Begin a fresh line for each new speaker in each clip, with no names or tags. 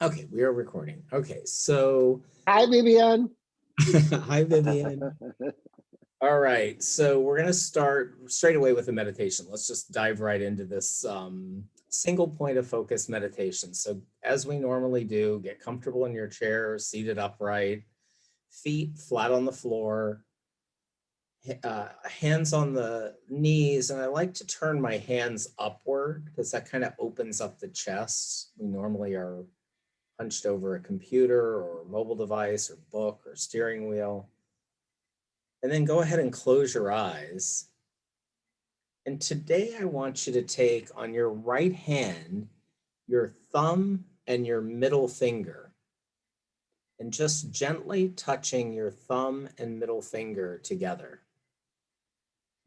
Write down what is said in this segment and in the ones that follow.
Okay, we are recording. Okay, so
Hi, Vivian.
hi, Vivian. All right, so we're going to start straight away with a meditation. Let's just dive right into this single point of focus meditation. So, as we normally do, get comfortable in your chair, seated upright, feet flat on the floor, hands on the knees. And I like to turn my hands upward because that kind of opens up the chest. We normally are hunched over a computer or mobile device or book or steering wheel. And then go ahead and close your eyes. And today I want you to take on your right hand your thumb and your middle finger and just gently touching your thumb and middle finger together.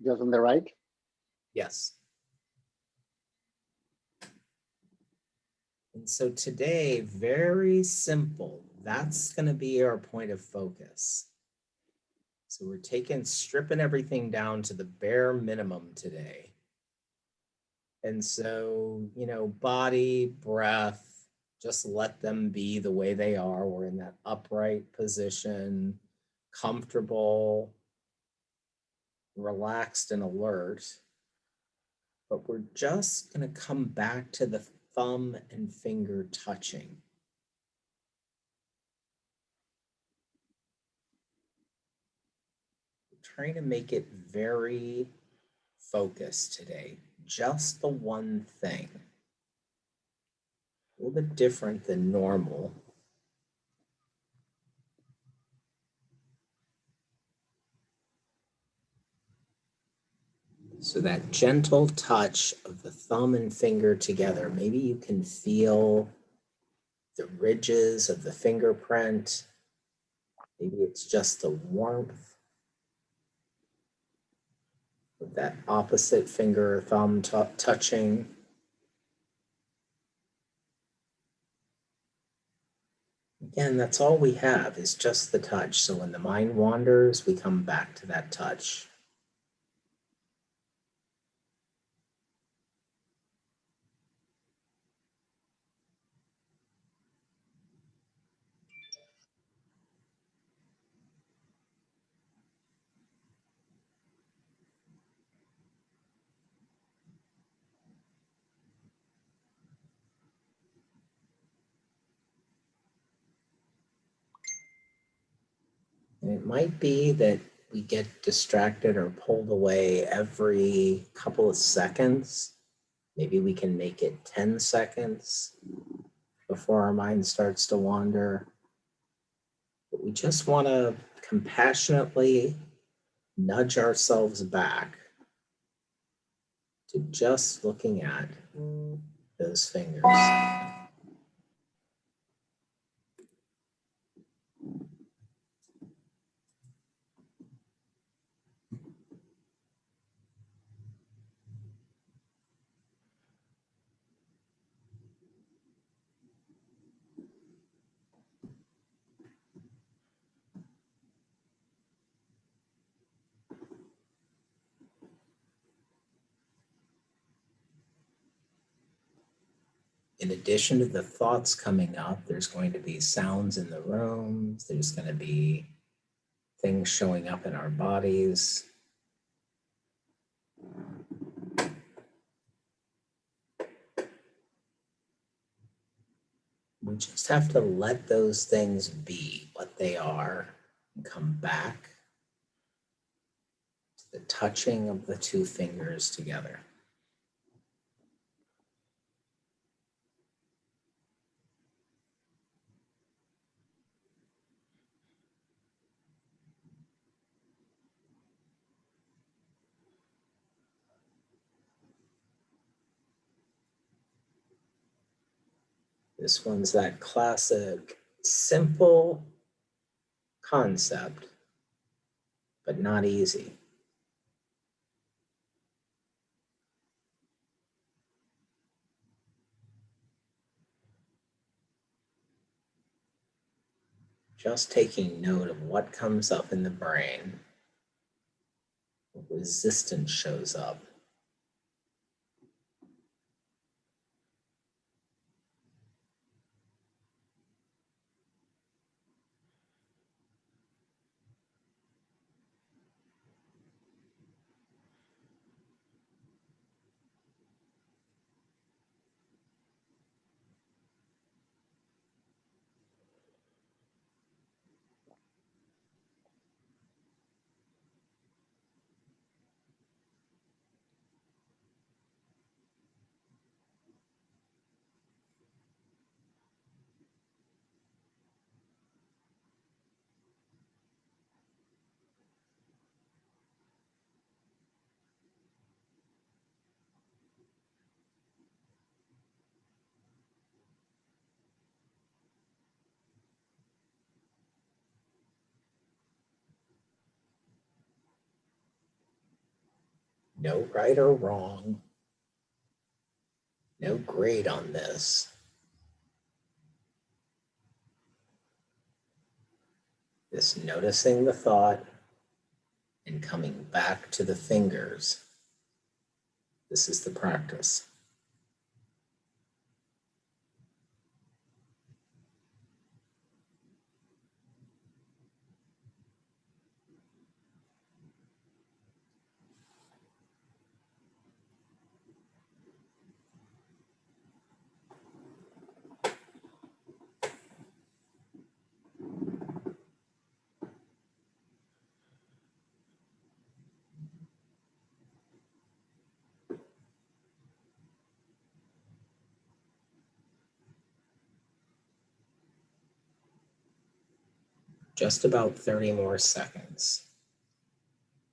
Just on the right.
Yes. And so today, very simple. That's going to be our point of focus. So we're stripping everything down to the bare minimum today. And so, body, breath, just let them be the way they are. We're in that upright position, comfortable, relaxed, and alert. But we're just going to come back to the thumb and finger touching. We're trying to make it very focused today. Just the one thing. A little bit different than normal. So that gentle touch of the thumb and finger together, maybe you can feel the ridges of the fingerprint. Maybe it's just the warmth of that opposite finger or thumb touching. Again, that's all we have is just the touch. So when the mind wanders, we come back to that touch. And it might be that we get distracted or pulled away every couple of seconds. Maybe we can make it 10 seconds before our mind starts to wander. But we just want to compassionately nudge ourselves back to just looking at those fingers. In addition to the thoughts coming up, there's going to be sounds in the rooms, there's going to be things showing up in our bodies. We just have to let those things be what they are and come back to the touching of the two fingers together. This one's that classic, simple concept, but not easy. Just taking note of what comes up in the brain, what resistance shows up. No right or wrong. No grade on this. Just noticing the thought and coming back to the fingers. This is the practice. Just about 30 more seconds.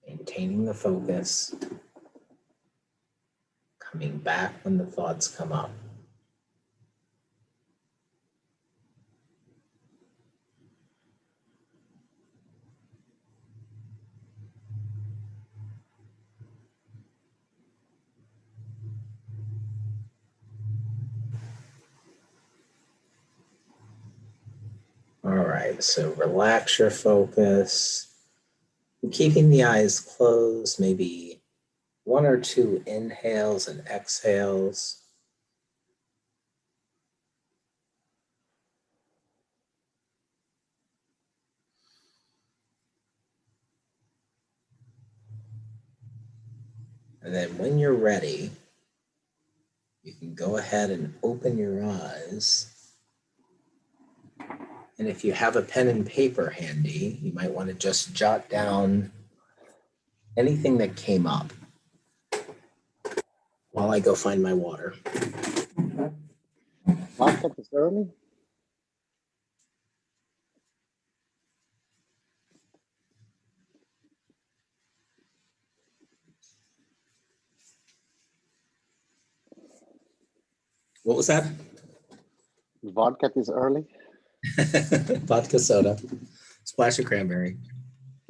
Maintaining the focus. Coming back when the thoughts come up. All right, so relax your focus. Keeping the eyes closed, maybe 1 or 2 inhales and exhales. And then when you're ready, you can go ahead and open your eyes. And if you have a pen and paper handy, you might want to just jot down anything that came up while I go find my water.
Vodka is early.
What was that?
Vodka is early.
Vodka soda, splash of cranberry.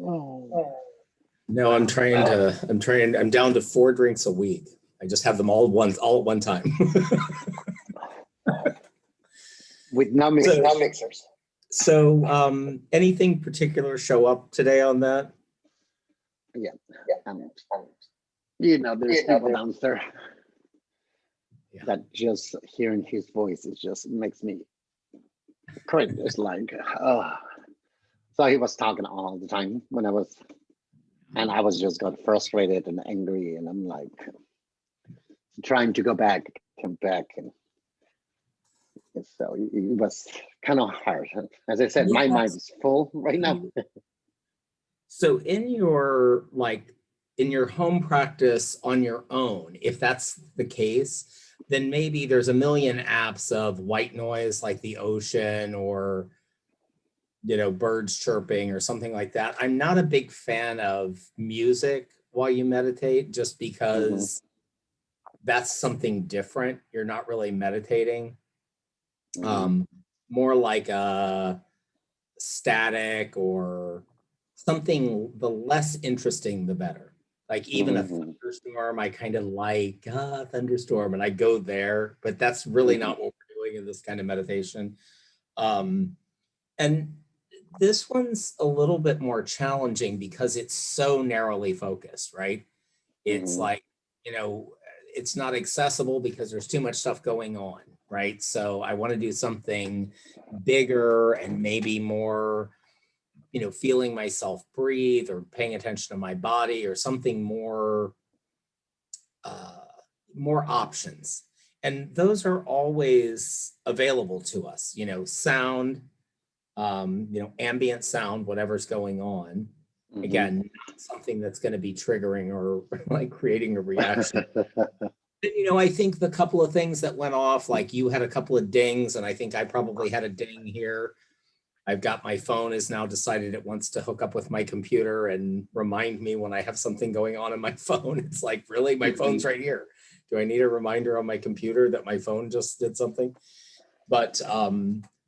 Oh.
No, I'm down to 4 drinks a week. I just have them all at one time.
With no mixers.
So anything particular show up today on that?
Yeah. There's people downstairs that just hearing his voice, it just makes me cringe. It's like, oh. So he was talking all the time and I was just got frustrated and angry, and I'm like trying to come back, and so it was kind of hard. As I said, my mind is full right now.
So in your home practice on your own, if that's the case, then maybe there's a million apps of white noise like the ocean or birds chirping or something like that. I'm not a big fan of music while you meditate, just because that's something different. You're not really meditating. More like a static or something, the less interesting, the better. Like even a thunderstorm, I kind of like thunderstorm, and I go there, but that's really not what we're doing in this kind of meditation. And this one's a little bit more challenging because it's so narrowly focused, right? It's like, it's not accessible because there's too much stuff going on, right? So I want to do something bigger and maybe more, feeling myself breathe or paying attention to my body, or something more, more options. And those are always available to us, sound, ambient sound, whatever's going on. Again, not something that's going to be triggering or like creating a reaction. I think the couple of things that went off, like you had a couple of dings, and I think I probably had a ding here. I've got my phone has now decided it wants to hook up with my computer and remind me when I have something going on my phone. It's like, really? My phone's right here. Do I need a reminder on my computer that my phone just did something? But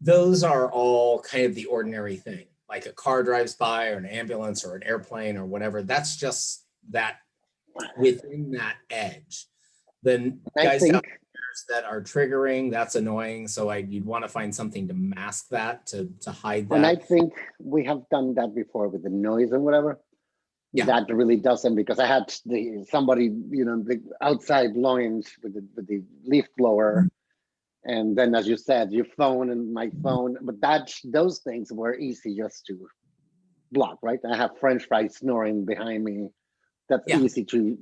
those are all kind of the ordinary thing, like a car drives by or an ambulance or an airplane or whatever. That's just that within that edge. Then
I
guys have
think,
ears that are triggering, that's annoying. So you'd want to find something to mask that, to hide
and I
that.
think we have done that before with the noise and whatever.
Yeah.
That really doesn't, because I had somebody, the outside lounge with the leaf blower, and then as you said, your phone and my phone, but those things were easy just to block, right? I have French fries snoring behind me. That's
Yeah.
easy to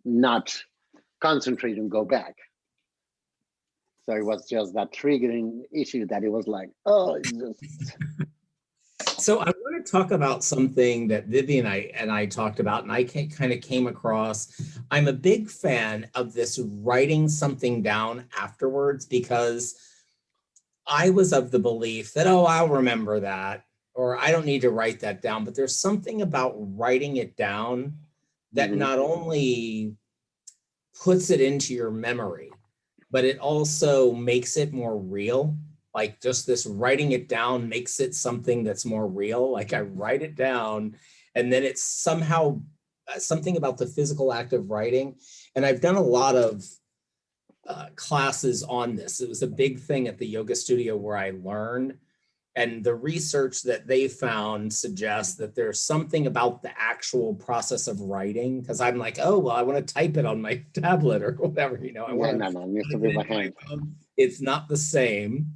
not concentrate and go back. So it was just that triggering issue that it was like, oh, it's just.
So I want to talk about something that Vivian and I talked about, and I kind of came across. I'm a big fan of this writing something down afterwards, because I was of the belief that, oh, I'll remember that, or I don't need to write that down. But there's something about writing it down that
Mhm.
not only puts it into your memory, but it also makes it more real. Like, just this writing it down makes it something that's more real. Like, I write it down, and then it's somehow something about the physical act of writing. And I've done a lot of classes on this. It was a big thing at the yoga studio where I learned. And the research that they found suggests that there's something about the actual process of writing. Because I'm like, oh, well, I want to type it on my tablet or whatever, I
Yeah,
want to
no, it needs to
type
be
it
by
into my
hand.
phone. It's not the same.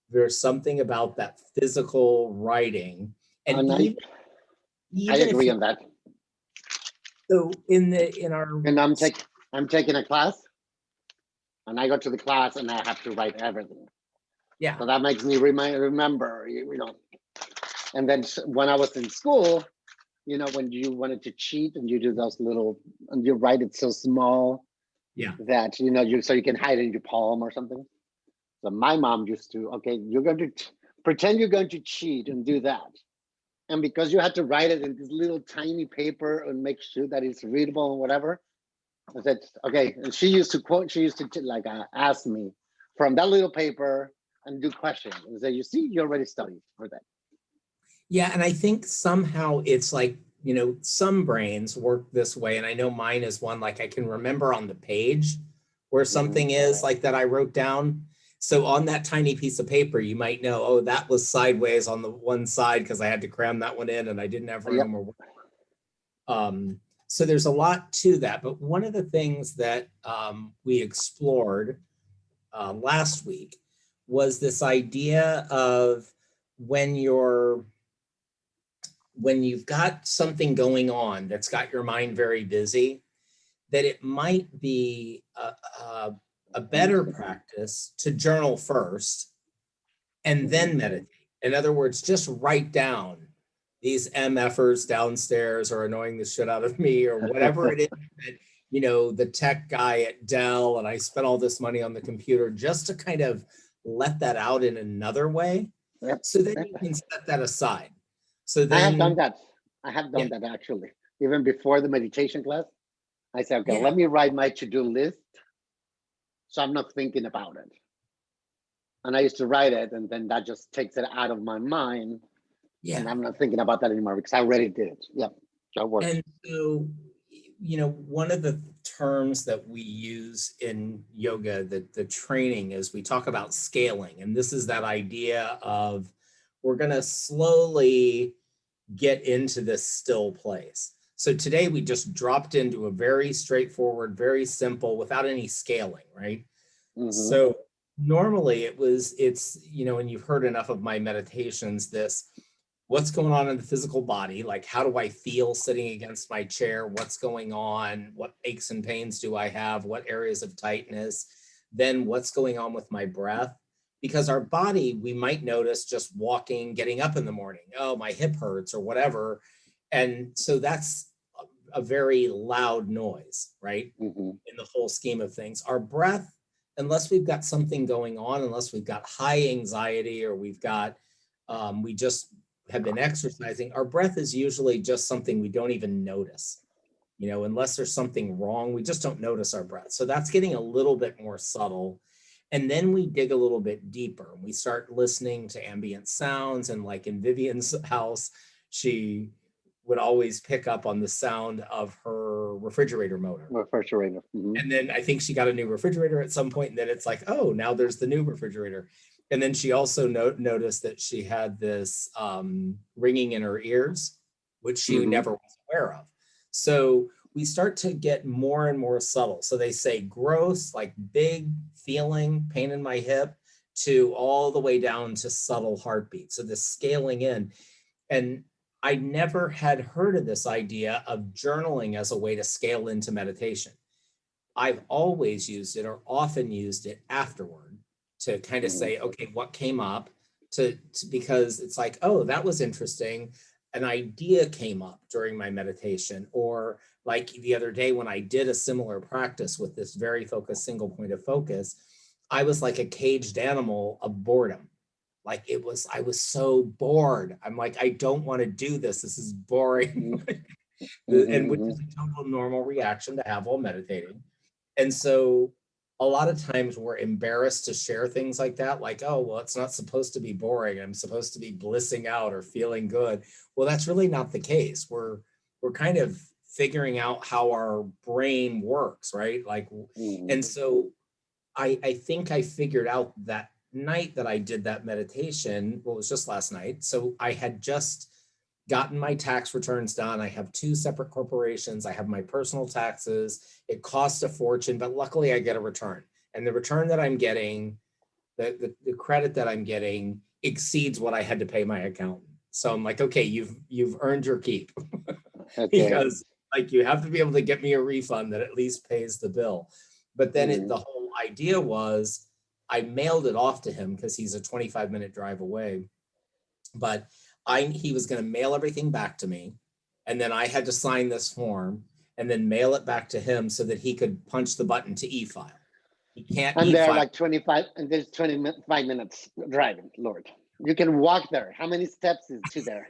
There's something about that physical writing. And
And I
even if
agree
you,
on that.
so in our,
And I'm taking a class, and I go to the class and I have to write everything.
yeah,
So that makes me remember, And then when I was in school, when you wanted to cheat and you do those little, and you write it so small
yeah.
that so you can hide it in your palm or something. So my mom used to, okay, you're going to pretend you're going to cheat and do that. And because you had to write it in this little tiny paper and make sure that it's readable and whatever, I said, okay. And she used to like ask me from that little paper and do questions and say, you see, you already studied for that.
Yeah, and I think somehow it's like, some brains work this way. And I know mine is one, like I can remember on the page where
Mhm.
something is like that I wrote down. So on that tiny piece of paper, you might know, oh, that was sideways on the one side because I had to cram that one in and I didn't have
Yep.
room. Or so there's a lot to that. But one of the things that we explored last week was this idea of when you're when you've got something going on that's got your mind very busy, that it might be a better practice to journal first and then meditate. In other words, just write down these MFers downstairs are annoying the shit out of me, or whatever it is that, the tech guy at Dell, and I spent all this money on the computer, just to kind of let that out in another way.
Yep.
So then
Yep.
you can set that aside. So
I have done
then,
that. I have
yeah,
done that actually. Even before the meditation class, I said, okay,
yeah,
let me write my to-do list so I'm not thinking about it. And I used to write it, and then that just takes it out of my mind, and
yeah.
I'm not thinking about that anymore because I already did it. Yep, that works.
And so, one of the terms that we use in yoga, the training, is we talk about scaling. And this is that idea of we're going to slowly get into this still place. So today we just dropped into a very straightforward, very simple, without any scaling, right?
Mm-hmm.
So normally and you've heard enough of my meditations, this what's going on in the physical body, like how do I feel sitting against my chair, what's going on, what aches and pains do I have, what areas of tightness, then what's going on with my breath. Because our body, we might notice just walking, getting up in the morning, oh, my hip hurts or whatever. And so that's a very loud noise, right?
Mm-hmm.
In the whole scheme of things. Our breath, unless we've got something going on, unless we've got high anxiety, or we just have been exercising, our breath is usually just something we don't even notice. Unless there's something wrong, we just don't notice our breath. So that's getting a little bit more subtle. And then we dig a little bit deeper and we start listening to ambient sounds. And like in Vivian's house, she would always pick up on the sound of her refrigerator motor.
Refrigerator. Mhm.
And then I think she got a new refrigerator at some point, and then it's like, oh, now there's the new refrigerator. And then she also noticed that she had this ringing in her ears, which she
Mhm.
never was aware of. So we start to get more and more subtle. So they say gross, like big feeling, pain in my hip, to all the way down to subtle heartbeat. So this scaling in. And I never had heard of this idea of journaling as a way to scale into meditation. I've always used it or often used it afterward to kind of
Mhm.
say, okay, what came up because it's like, oh, that was interesting. An idea came up during my meditation, or like the other day when I did a similar practice with this very focused single point of focus, I was like a caged animal of boredom. Like I was so bored. I'm like, I don't want to do this. This is boring.
Mhm.
And which
Mhm.
is a total normal reaction to have while meditating. And so a lot of times we're embarrassed to share things like that, like, oh, well, it's not supposed to be boring. I'm supposed to be blissing out or feeling good. Well, that's really not the case. We're kind of figuring out how our brain works, right? Like,
Mhm.
and so I think I figured out that night that I did that meditation, well, it was just last night. So I had just gotten my tax returns done. I have two separate corporations. I have my personal taxes. It costs a fortune, but luckily I get a return. And the return that I'm getting, the credit that I'm getting exceeds what I had to pay my accountant. So I'm like, okay, you've earned your keep
Okay.
because like you have to be able to get me a refund that at least pays the bill. But then
Mhm.
the whole idea was I mailed it off to him because he's a 25-minute drive away. But he was going to mail everything back to me, and then I had to sign this form and then mail it back to him so that he could punch the button to e-file. He can't
And they're
e-file.
like 25, and there's 25 minutes driving, Lord. You can walk there. How many steps is to there?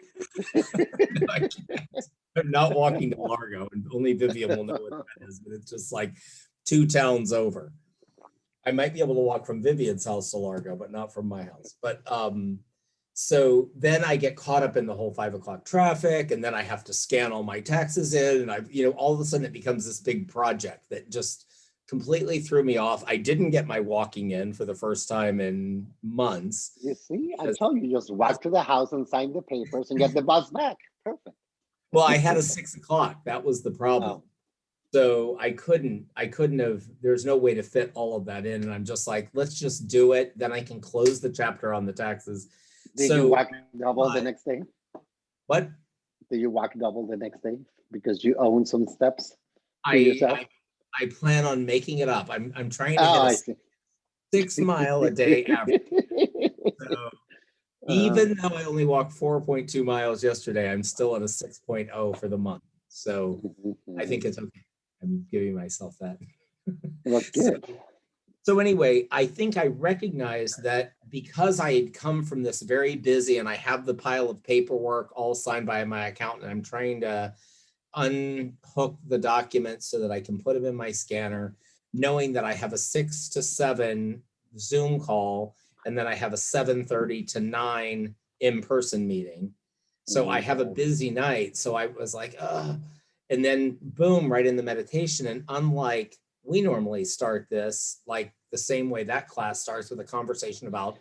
I can't. I'm not walking to Largo, and only Vivian will know what that is, but it's just like 2 towns over. I might be able to walk from Vivian's house to Largo, but not from my house. But so then I get caught up in the whole 5 o'clock traffic, and then I have to scan all my taxes in, and all of a sudden it becomes this big project that just completely threw me off. I didn't get my walking in for the first time in months
You see, I
because
told you, just walk to the house and sign the papers and get the bus back. Perfect.
well, I had a 6 o'clock. That was the problem.
Oh,
So I couldn't have, there's no way to fit all of that in. And I'm just like, let's just do it. Then I can close the chapter on the taxes.
did you
So
walk double the next day?
what
Did you walk double the next day because you own some steps to
I,
yourself?
I plan on making it up. I'm trying to
Oh,
hit a
I see.
6 mile a day average. So
uh,
even though I only walked 4.2 miles yesterday, I'm still at a 6.0 for the month. So I think it's okay. I'm giving myself that.
that's
So
good.
So anyway, I think I recognized that because I had come from this very busy and I have the pile of paperwork all signed by my accountant, I'm trying to unhook the documents so that I can put them in my scanner, knowing that I have a 6 to 7 Zoom call and then I have a 7:30 to 9 in-person meeting. So I
Mhm.
have a busy night. So I was like, and then boom, right in the meditation. And unlike we normally start this, like the same way that class starts with a conversation about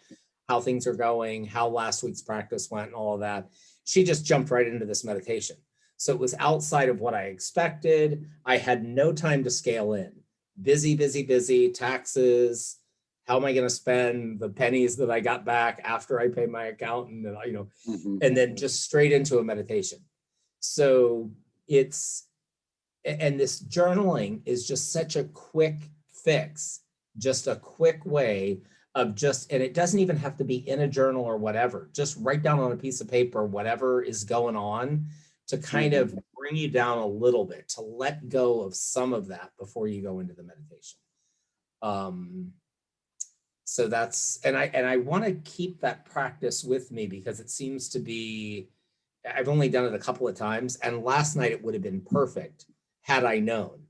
how things are going, how last week's practice went, and all of that. She just jumped right into this meditation. So it was outside of what I expected. I had no time to scale in. Busy, busy, busy, taxes. How am I going to spend the pennies that I got back after I pay my accountant?
Mhm.
And then just straight into a meditation. So it's, and this journaling is just such a quick fix, just a quick way of just, and it doesn't even have to be in a journal or whatever, just write down on a piece of paper whatever is going on to kind
Mhm.
of bring you down a little bit, to let go of some of that before you go into the meditation. Um, so that's, and I want to keep that practice with me because it seems to be, I've only done it a couple of times, and last night it would have been perfect had I known.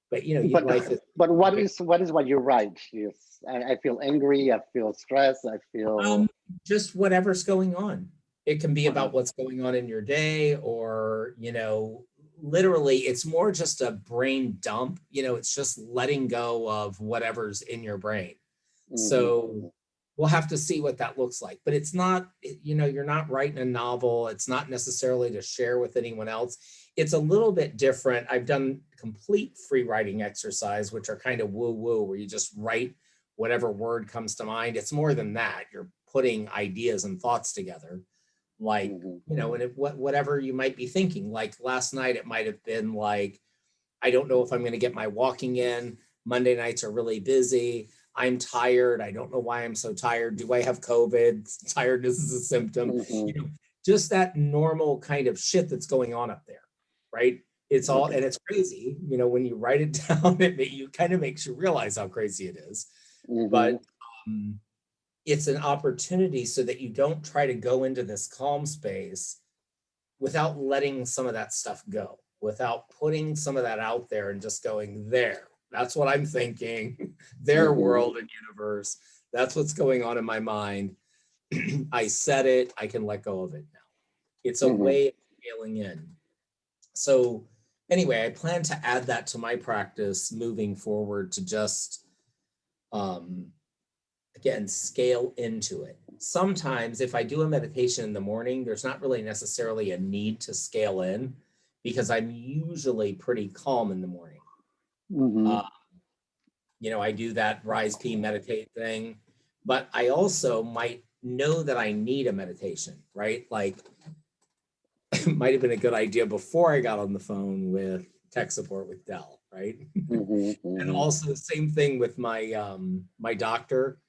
But
But
life is
but what you write? Yes, I feel angry. I feel stressed. I
um
feel.
just whatever's going on. It can be
Uh-huh.
about what's going on in your day, or literally, it's more just a brain dump. It's just letting go of whatever's in your brain. So we'll have to see what that looks like. But it's not, you're not writing a novel. It's not necessarily to share with anyone else. It's a little bit different. I've done complete free writing exercise, which are kind of woo-woo, where you just write whatever word comes to mind. It's more than that. You're putting ideas and thoughts together, like, and whatever you might be thinking. Like last night, it might have been like, I don't know if I'm going to get my walking in. Monday nights are really busy. I'm tired. I don't know why I'm so tired. Do I have COVID? Tiredness is a symptom. Just that normal kind of shit that's going on up there, right? It's all, and it's crazy. When you write it down, you kind of makes you realize how crazy it is. But it's an opportunity so that you don't try to go into this calm space without letting some of that stuff go, without putting some of that out there and just going, there, that's what I'm thinking, their world and universe, that's what's going on in my mind. I said it, I can let go of it now. It's a way of scaling in. So anyway, I plan to add that to my practice moving forward, to just, again, scale into it. Sometimes if I do a meditation in the morning, there's not really necessarily a need to scale in, because I'm usually pretty calm in the morning. I do that rise, P, meditate thing, but I also might know that I need a meditation, right? Like, it might have been a good idea before I got on the phone with tech support with Dell, right? And also the same thing with my my doctor.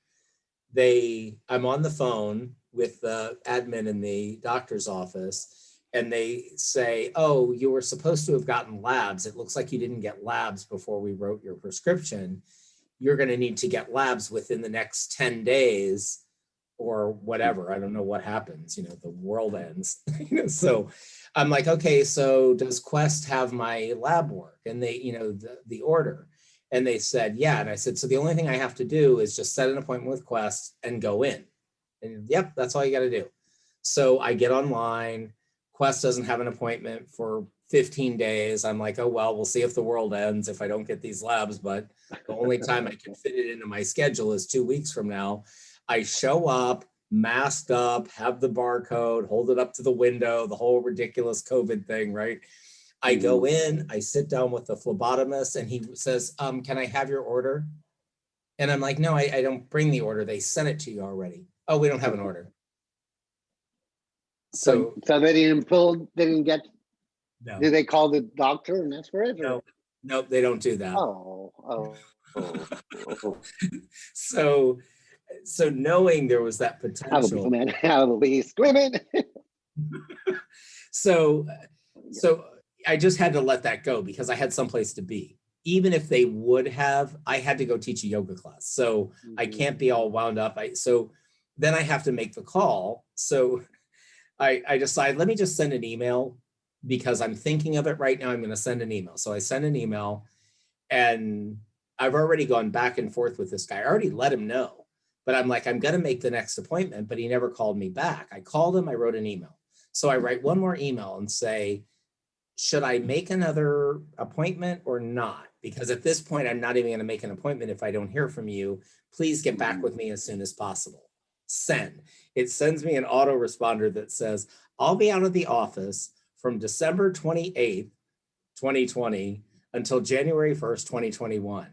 I'm on the phone with the admin in the doctor's office, and they say, oh, you were supposed to have gotten labs. It looks like you didn't get labs before we wrote your prescription. You're going to need to get labs within the next 10 days or whatever. I don't know what happens, the world ends. So I'm like, okay, so does Quest have my lab work? And they, the order. And they said, yeah. And I said, so the only thing I have to do is just set an appointment with Quest and go in. And yep, that's all you got to do. So I get online. Quest doesn't have an appointment for 15 days. I'm like, oh, well, we'll see if the world ends if I don't get these labs. But the only time I can fit it into my schedule is 2 weeks from now. I show up, masked up, have the barcode, hold it up to the window, the whole ridiculous COVID thing, right? I go in, I sit down with the phlebotomist, and he says, can I have your order? And I'm like, no, I don't bring the order. They sent it to you already. Oh, we don't have an order. So
they didn't get, no. Did they call the doctor and ask for it?
No, nope, they don't do that.
Oh.
So knowing there was that potential.
I will be screaming.
So I just had to let that go, because I had someplace to be. Even if they would have, I had to go teach a yoga class. So I can't be all wound up. So then I have to make the call. So I decide, let me just send an email, because I'm thinking of it right now. I'm going to send an email. So I send an email, and I've already gone back and forth with this guy. I already let him know, but I'm like, I'm going to make the next appointment, but he never called me back. I called him, I wrote an email. So I write one more email and say, should I make another appointment or not? Because at this point, I'm not even going to make an appointment if I don't hear from you. Please get back with me as soon as possible. Send. It sends me an autoresponder that says, I'll be out of the office from December 28th, 2020 until January 1st, 2021.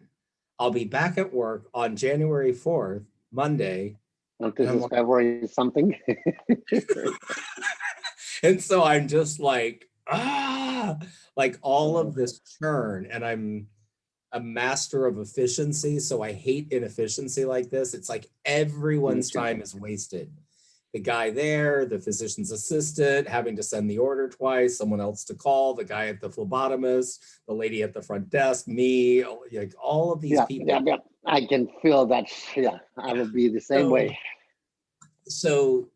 I'll be back at work on January 4th, Monday.
This is February something.
And so I'm just like, like all of this churn, and I'm a master of efficiency. So I hate inefficiency like this. It's like everyone's time is wasted. The guy there, the physician's assistant, having to send the order twice, someone else to call, the guy at the phlebotomist, the lady at the front desk, me, like all of these people.
Yeah. I can feel that. Yeah, I will be the same way.
So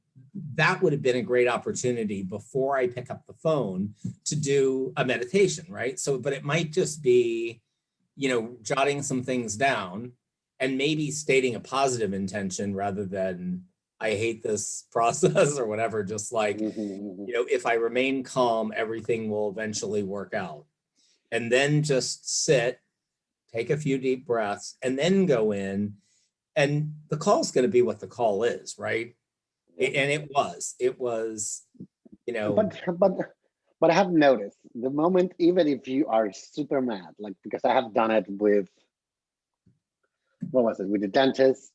that would have been a great opportunity before I pick up the phone to do a meditation, right? So, but it might just be, jotting some things down and maybe stating a positive intention rather than, I hate this process or whatever, just like,
Mhm.
if I remain calm, everything will eventually work out. And then just sit, take a few deep breaths, and then go in. And the call is going to be what the call is, right?
Yeah.
And it was, you know,
But but I have noticed the moment, even if you are super mad, like because I have done it with what was it, with the dentist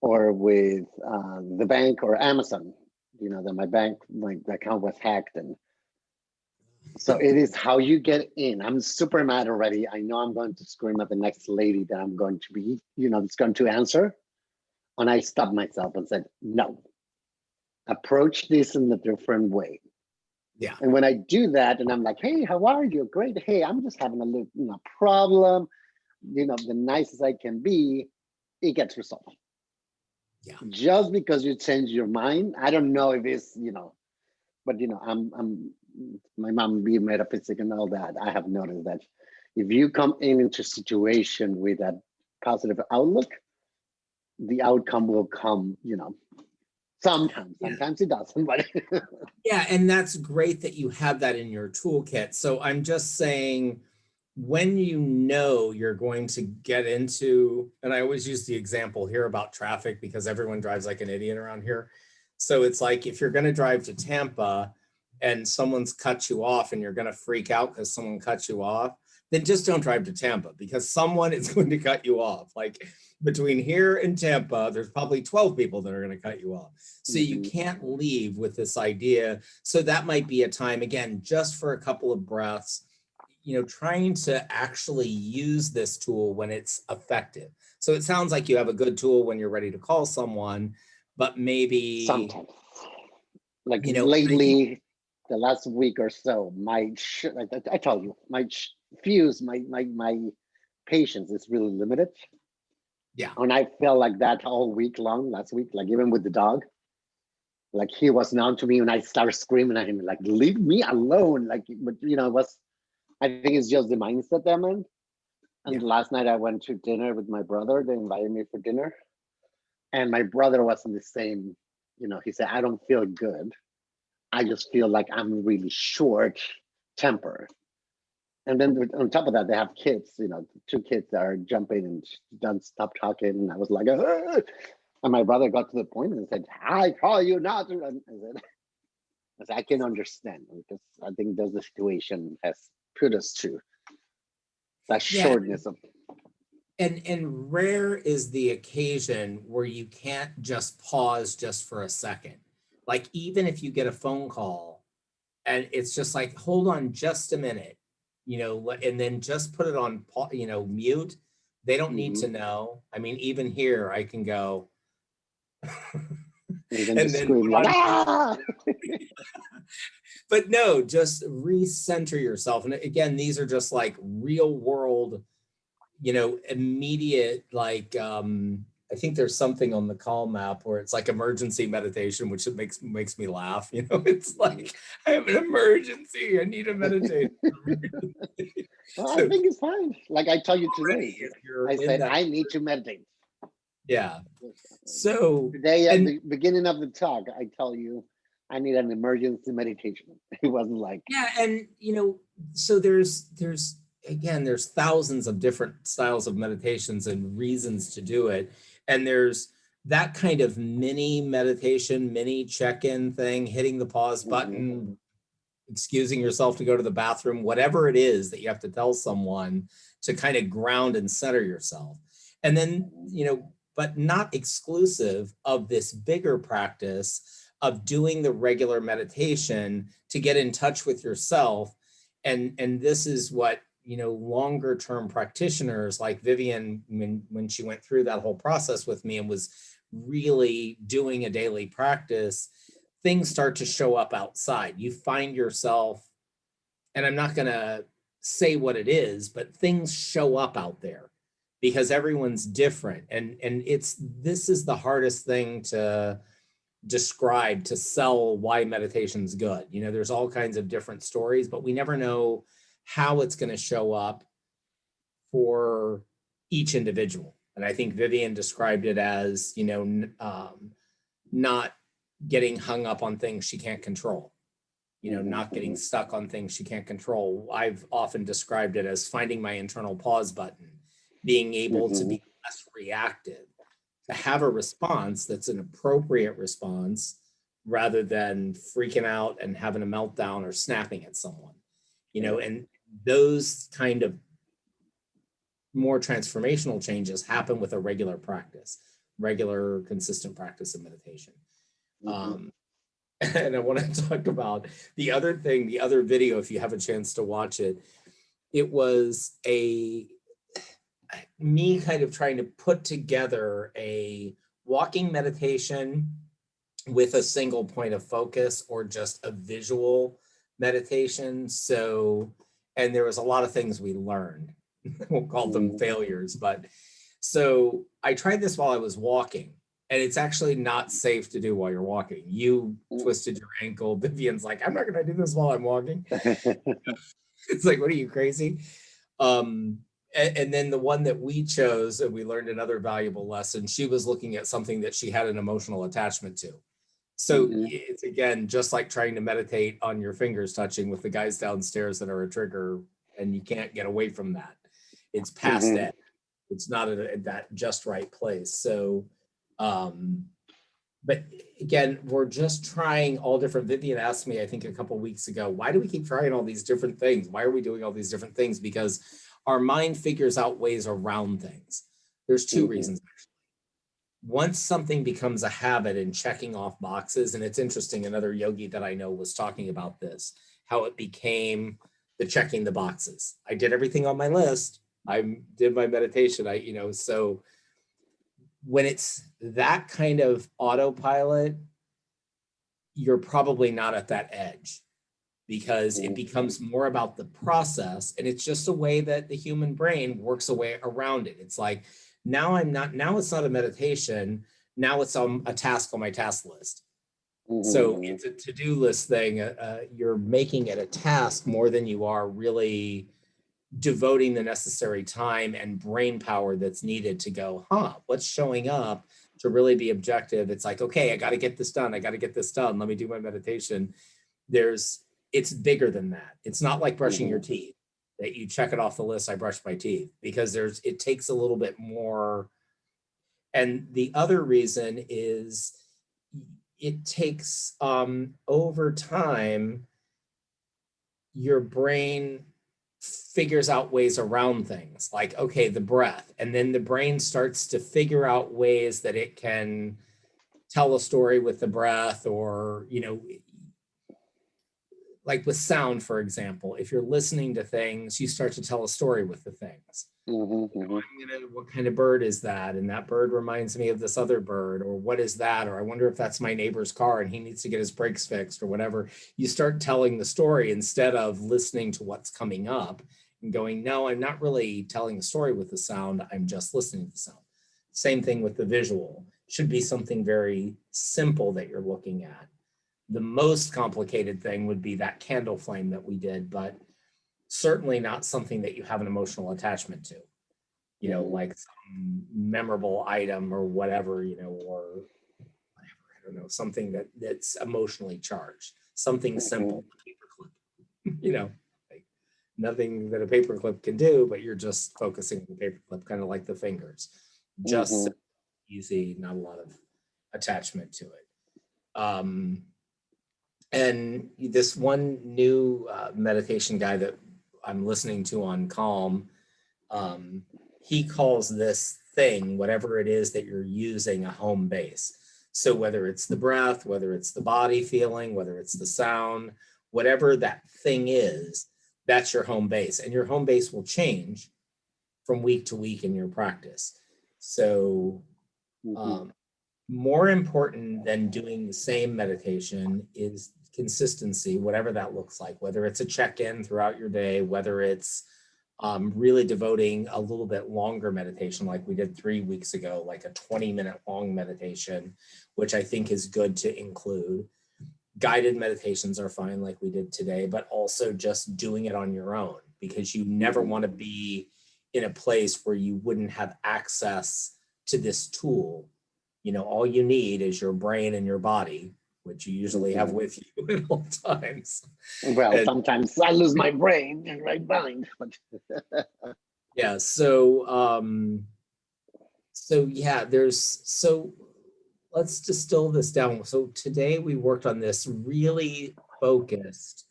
or with the bank or Amazon. You know that my account was hacked, and so it is how you get in. I'm super mad already. I know I'm going to scream at the next lady that I'm going to be, that's going to answer. And I stopped myself and said, no, approach this in a different way.
yeah,
And when I do that, and I'm like, hey, how are you? Great. Hey, I'm just having a little problem. The nicest I can be, it gets resolved.
yeah,
Just because you change your mind, I don't know if it's, but I'm my mom being metaphysic and all that. I have noticed that if you come into a situation with a positive outlook, the outcome will come, sometimes.
yeah.
Sometimes it doesn't, but
Yeah, and that's great that you have that in your toolkit. So I'm just saying, when you're going to get into, and I always use the example here about traffic because everyone drives like an idiot around here. So it's like if you're going to drive to Tampa and someone's cut you off and you're going to freak out because someone cut you off, then just don't drive to Tampa because someone is going to cut you off. Like between here and Tampa, there's probably 12 people that are going to cut you off. So you
Mhm.
can't leave with this idea. So that might be a time, again, just for a couple of breaths, trying to actually use this tool when it's effective. So it sounds like you have a good tool when you're ready to call someone, but maybe,
Sometimes, like
and I think,
lately, the last week or so, like I told you, fuse, my patience is really limited.
yeah,
And I felt like that all week long last week, like even with the dog. Like he was known to me and I started screaming at him, like, leave me alone. Like, but it was, I think it's just the mindset that I'm in. And
yeah,
last night I went to dinner with my brother. They invited me for dinner. And my brother was in the same, he said, I don't feel good. I just feel like I'm really short temper. And then on top of that, they have kids, two kids that are jumping and don't stop talking. And I was like, "Ugh." And my brother got to the point and said, I call you not. And I can understand because I think the situation has put us to that
yeah.
shortness of.
And rare is the occasion where you can't just pause just for a second. Like even if you get a phone call and it's just like, hold on just a minute, and then just put it on, mute. They don't need to
Mhm.
know. I mean, even here, I can go,
And then
and
just
then
scream
put
like,
on,
ah!
but no, just recenter yourself. And again, these are just like real world, immediate, like, I think there's something on the Calm app where it's like emergency meditation, which it makes me laugh. It's like I have an emergency. I need a meditation.
Well, I
So
think it's fine. Like I tell you
already,
today,
if you're
I
in
said,
that,
I need to meditate.
yeah. So
Today at
and
the beginning of the talk, I tell you, I need an emergency meditation. It wasn't like,
yeah, and so there's again, there's thousands of different styles of meditations and reasons to do it, and there's that kind of mini meditation, mini check-in thing, hitting the pause
mhm,
button, excusing yourself to go to the bathroom, whatever it is that you have to tell someone to kind of ground and center yourself. And then, but not exclusive of this bigger practice of doing the regular meditation to get in touch with yourself. And this is what, longer term practitioners like Vivian, when she went through that whole process with me and was really doing a daily practice, things start to show up outside. You find yourself, and I'm not going to say what it is, but things show up out there because everyone's different. And this is the hardest thing to describe, to sell why meditation's good. There's all kinds of different stories, but we never know how it's going to show up for each individual. And I think Vivian described it as, not getting hung up on things she can't control, not getting
Mhm.
stuck on things she can't control. I've often described it as finding my internal pause button, being able to
Mhm.
be less reactive, to have a response that's an appropriate response rather than freaking out and having a meltdown or snapping at someone,
Yeah.
and those kind of more transformational changes happen with a regular practice, regular, consistent practice of meditation.
Mhm.
Um, and I want to talk about the other thing, the other video, if you have a chance to watch it. It was me kind of trying to put together a walking meditation with a single point of focus or just a visual meditation. So, and there was a lot of things we learned. We'll call them
Mhm.
failures, but so I tried this while I was walking, and it's actually not safe to do while you're walking. You
Mhm.
twisted your ankle. Vivian's like, I'm not going to do this while I'm walking. It's like, what are you, crazy? Um, and then the one that we chose, and we learned another valuable lesson, she was looking at something that she had an emotional attachment to. So
Mhm.
it's again just like trying to meditate on your fingers touching with the guys downstairs that are a trigger, and you can't get away from that. It's past
Mhm.
that. It's not at that just right place. So, um, but again, we're just trying all different. Vivian asked me, I think a couple weeks ago, why do we keep trying all these different things? Why are we doing all these different things? Because our mind figures out ways around things. There's two
Mhm.
reasons. Once something becomes a habit and checking off boxes, and it's interesting, another yogi that I know was talking about this, how it became the checking the boxes. I did everything on my list. I did my meditation. So when it's that kind of autopilot, you're probably not at that edge because it
Mhm.
becomes more about the process, and it's just a way that the human brain works a way around it. It's like, now it's not a meditation, now it's a task on my task list. So
Mhm.
it's a to-do list thing. You're making it a task more than you are really devoting the necessary time and brain power that's needed to go, what's showing up, to really be objective. It's like, okay, I got to get this done. I got to get this done. Let me do my meditation. There's, it's bigger than that. It's not like brushing your
Mhm.
teeth that you check it off the list. I brushed my teeth, because it takes a little bit more. And the other reason is it takes, over time, your brain figures out ways around things, like, okay, the breath, and then the brain starts to figure out ways that it can tell a story with the breath, or like with sound, for example, if you're listening to things, you start to tell a story with the things.
Mhm. Mhm.
What kind of bird is that? And that bird reminds me of this other bird, or what is that? Or I wonder if that's my neighbor's car and he needs to get his brakes fixed, or whatever. You start telling the story instead of listening to what's coming up and going, no, I'm not really telling a story with the sound. I'm just listening to the sound. Same thing with the visual. Should be something very simple that you're looking at. The most complicated thing would be that candle flame that we did, but certainly not something that you have an emotional attachment to,
Mhm.
like some memorable item or whatever, or whatever, I don't know, something that's emotionally charged, something
Mhm.
simple, a paperclip, like nothing that a paperclip can do, but you're just focusing on the paperclip, kind of like the fingers, just
Mhm.
easy, not a lot of attachment to it. And this one new meditation guy that I'm listening to on Calm, um, he calls this thing, whatever it is that you're using, a home base. So whether it's the breath, whether it's the body feeling, whether it's the sound, whatever that thing is, that's your home base. And your home base will change from week to week in your practice. So
Mhm.
um, more important than doing the same meditation is consistency, whatever that looks like, whether it's a check-in throughout your day, whether it's really devoting a little bit longer meditation, like we did 3 weeks ago, like a 20-minute long meditation, which I think is good to include. Guided meditations are fine, like we did today, but also just doing it on your own, because you never
Mhm.
want to be in a place where you wouldn't have access to this tool. all you need is your brain and your body, which you usually have with you at all times.
Well,
And
sometimes I lose my brain and right mind, but
yeah, so yeah, so let's distill this down. So today we worked on this really focused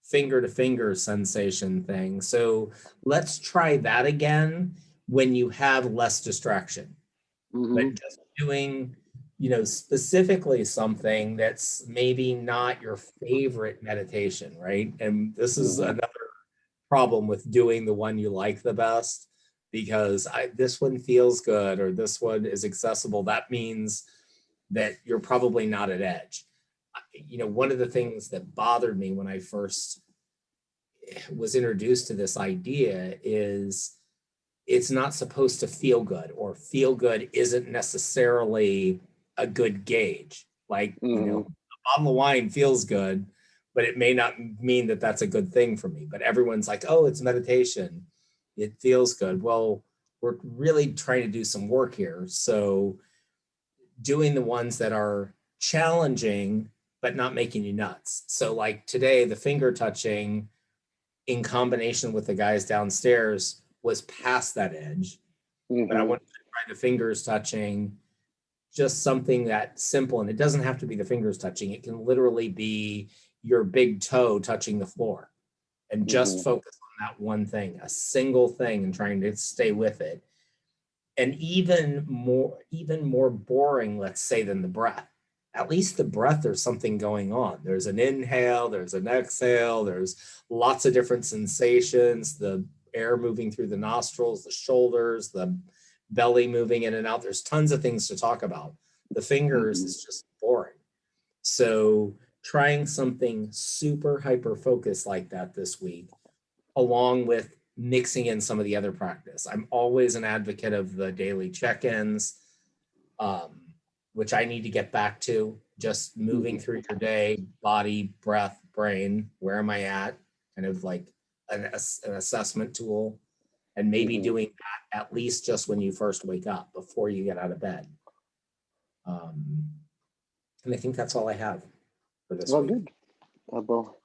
finger to finger sensation thing. So let's try that again when you have less distraction, but just doing, specifically something that's maybe not your favorite meditation, right? And this is another problem with doing the one you like the best, because this one feels good or this one is accessible. That means that you're probably not at edge. One of the things that bothered me when I first was introduced to this idea is it's not supposed to feel good, or feel good isn't necessarily a good gauge. Like, a bottle of wine feels good, but it may not mean that that's a good thing for me. But everyone's like, oh, it's meditation. It feels good. Well, we're really trying to do some work here. So doing the ones that are challenging, but not making you nuts. So like today, the finger touching in combination with the guys downstairs was past that edge. But I wanted to try the fingers touching, just something that simple. And it doesn't have to be the fingers touching. It can literally be your big toe touching the floor, and just focus on that one thing, a single thing, and trying to stay with it. And even more boring, let's say, than the breath. At least the breath, there's something going on. There's an inhale, there's an exhale, there's lots of different sensations, the air moving through the nostrils, the shoulders, the belly moving in and out. There's tons of things to talk about. The fingers is just boring. So trying something super hyper focused like that this week, along with mixing in some of the other practice. I'm always an advocate of the daily check-ins, which I need to get back to. Just moving through your day, body, breath, brain. Where am I at? Kind of like an assessment tool, and maybe doing that at least just when you first wake up before you get out of bed. And I think that's all I have for this week.
Good. I will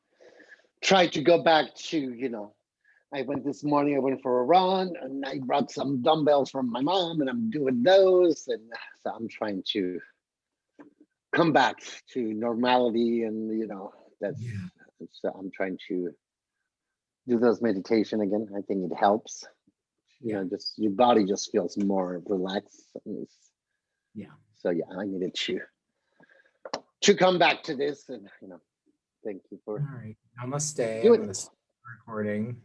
try to go back to, I went this morning, I went for a run and I brought some dumbbells from my mom and I'm doing those. And so I'm trying to come back to normality and, that's, so I'm trying to do those meditation again. I think it helps. Just your body just feels more relaxed. So yeah, I needed to come back to this, and thank you for.
All right, namaste.
Do
I'm
it.
going to start recording.